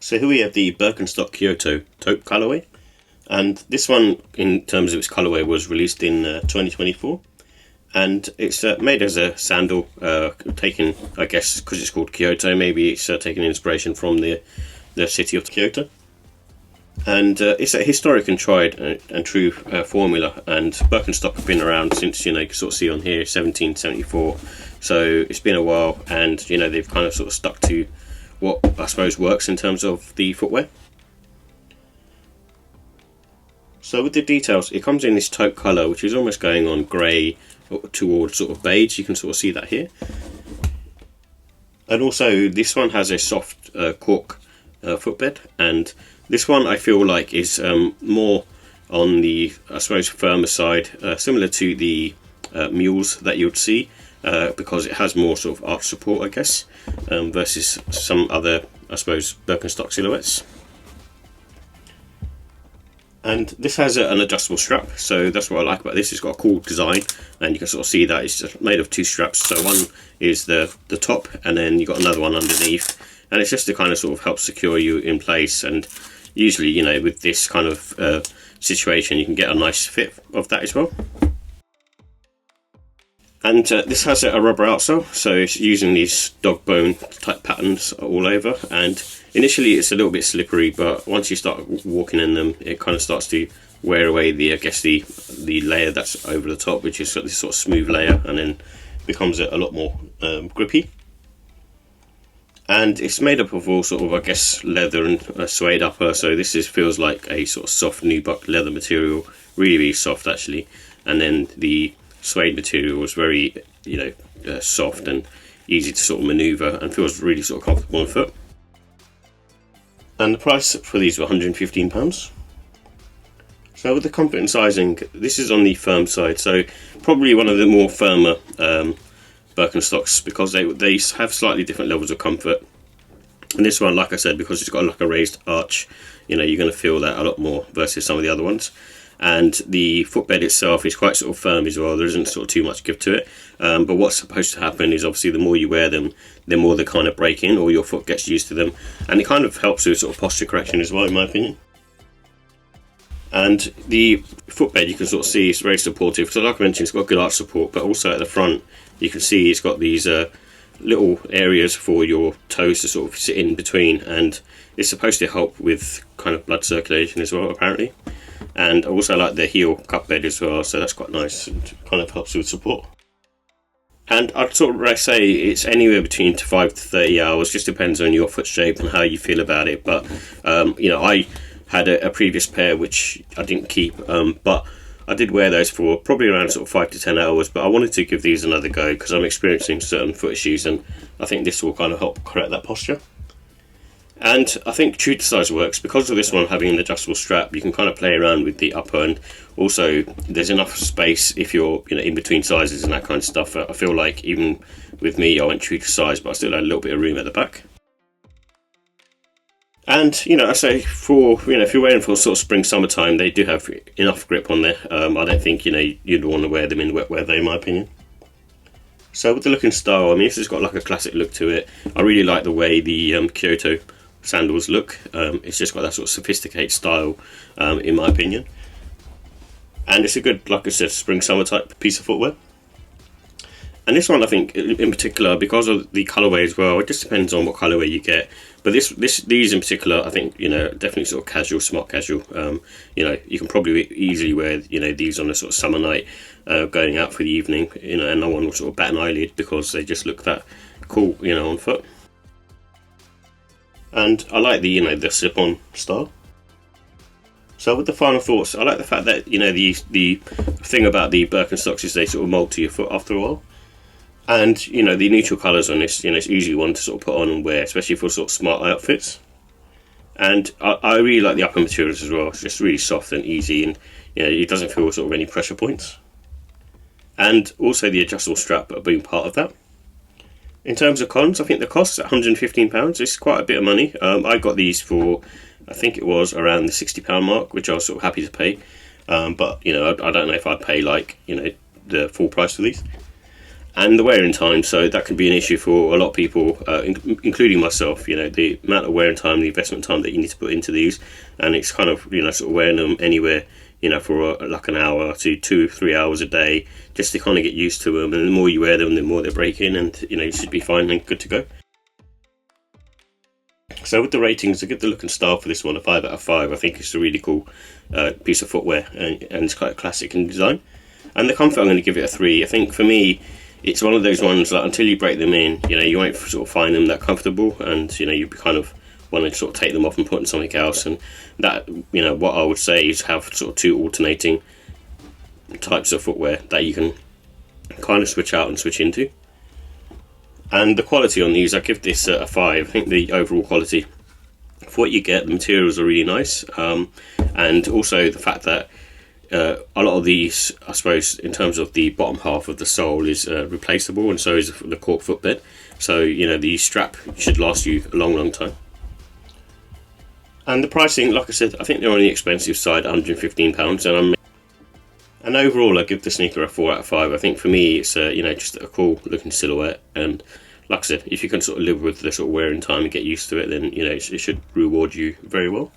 So here we have the Birkenstock Kyoto Taupe colorway, and this one, in terms of its colorway, was released in 2024, and it's made as a sandal, taken, I guess, because it's called Kyoto, maybe it's taken inspiration from the city of Kyoto. And it's a historic and tried and true formula, and Birkenstock have been around since, you can sort of see on here, 1774, so it's been a while, and they've kind of sort of stuck to what I suppose works in terms of the footwear. So with the details, it comes in this taupe colour, which is almost going on grey towards sort of beige. You can sort of see that here. And also this one has a soft cork footbed, and this one I feel like is more on the, I suppose, firmer side, similar to the Mules that you would see, because it has more sort of arch support, I guess, versus some other, I suppose, Birkenstock silhouettes. And this has an adjustable strap, so that's what I like about this. It's got a cool design, and you can sort of see that it's just made of two straps. So one is the top, and then you've got another one underneath, and it's just to kind of sort of help secure you in place. And usually, with this kind of situation, you can get a nice fit of that as well. And this has a rubber outsole, so it's using these dog bone type patterns all over, and initially it's a little bit slippery, but once you start walking in them, it kind of starts to wear away the, I guess, the layer that's over the top, which is this sort of smooth layer, and then becomes a lot more grippy. And it's made up of all sort of, I guess, leather and a suede upper, so this feels like a sort of soft nubuck leather material, really soft actually, and then the suede material was very, soft and easy to sort of manoeuvre, and feels really sort of comfortable on foot. And the price for these were £115. So with the comfort and sizing, this is on the firm side, so probably one of the more firmer Birkenstocks, because they have slightly different levels of comfort. And this one, like I said, because it's got like a raised arch, you're going to feel that a lot more versus some of the other ones. And the footbed itself is quite sort of firm as well. There isn't sort of too much give to it. But what's supposed to happen is, obviously, the more you wear them, the more they kind of break in, or your foot gets used to them. And it kind of helps with sort of posture correction as well, in my opinion. And the footbed, you can sort of see, is very supportive. So like I mentioned, it's got good arch support, but also at the front, you can see it's got these little areas for your toes to sort of sit in between. And it's supposed to help with kind of blood circulation as well, apparently. And I also like the heel cup bed as well, so that's quite nice and kind of helps with support. And I'd sort of say it's anywhere between 5 to 30 hours, just depends on your foot shape and how you feel about it. But I had a previous pair which I didn't keep, but I did wear those for probably around sort of 5 to 10 hours. But I wanted to give these another go because I'm experiencing certain foot issues, and I think this will kind of help correct that posture. And I think true to size works because of this one having an adjustable strap. You can kind of play around with the upper, and also there's enough space if you're in between sizes and that kind of stuff. I feel like even with me, I went true to size, but I still had a little bit of room at the back. And I say for if you're wearing for sort of spring summertime, they do have enough grip on there. I don't think you'd want to wear them in wet weather, in my opinion. So with the look and style, I mean, this has got like a classic look to it. I really like the way the Kyoto sandals look. It's just got that sort of sophisticated style, in my opinion. And it's a good, like I said, spring summer type piece of footwear. And this one, I think, in particular, because of the colourway as well, it just depends on what colourway you get. But these in particular, I think, definitely sort of casual, smart casual. You can probably easily wear, these on a sort of summer night, going out for the evening, and no one will sort of bat an eyelid because they just look that cool, on foot. And I like the slip-on style. So with the final thoughts, I like the fact that the thing about the Birkenstocks is they sort of mould to your foot after a while. And the neutral colours on this, it's easy one to sort of put on and wear, especially for sort of smart outfits. And I really like the upper materials as well. It's just really soft and easy, and it doesn't feel sort of any pressure points. And also the adjustable strap being part of that. In terms of cons, I think the cost at £115 is quite a bit of money. I got these for, I think it was around the £60 mark, which I was sort of happy to pay. But I don't know if I'd pay the full price for these. and the wear and time. So that can be an issue for a lot of people, including myself. You know, the amount of wear and time, the investment time that you need to put into these, and it's kind of, you know, sort of wearing them anywhere, you know, for like an hour to 2-3 hours a day, just to kind of get used to them. And the more you wear them, the more they're breaking, and you know, you should be fine and good to go. So with the ratings, I give the look and style for this one a 5 out of 5. I think it's a really cool piece of footwear, and it's quite classic in design. And the comfort, I'm going to give it a 3. I think for me, it's one of those ones that until you break them in, you know, you won't sort of find them that comfortable, and you know, you kind of want to sort of take them off and put in something else. And that, you know, what I would say is have sort of 2 alternating types of footwear that you can kind of switch out and switch into. And the quality on these, I give this a 5. I think the overall quality for what you get, the materials are really nice, and also the fact that a lot of these, I suppose, in terms of the bottom half of the sole is replaceable, and so is the cork footbed. So you know, the strap should last you a long time. And the pricing, like I said, I think they're on the expensive side, £115, and overall I give the sneaker a 4 out of 5. I think for me it's you know, just a cool looking silhouette, and like I said, if you can sort of live with the sort of wear and time and get used to it, then you know, it should reward you very well.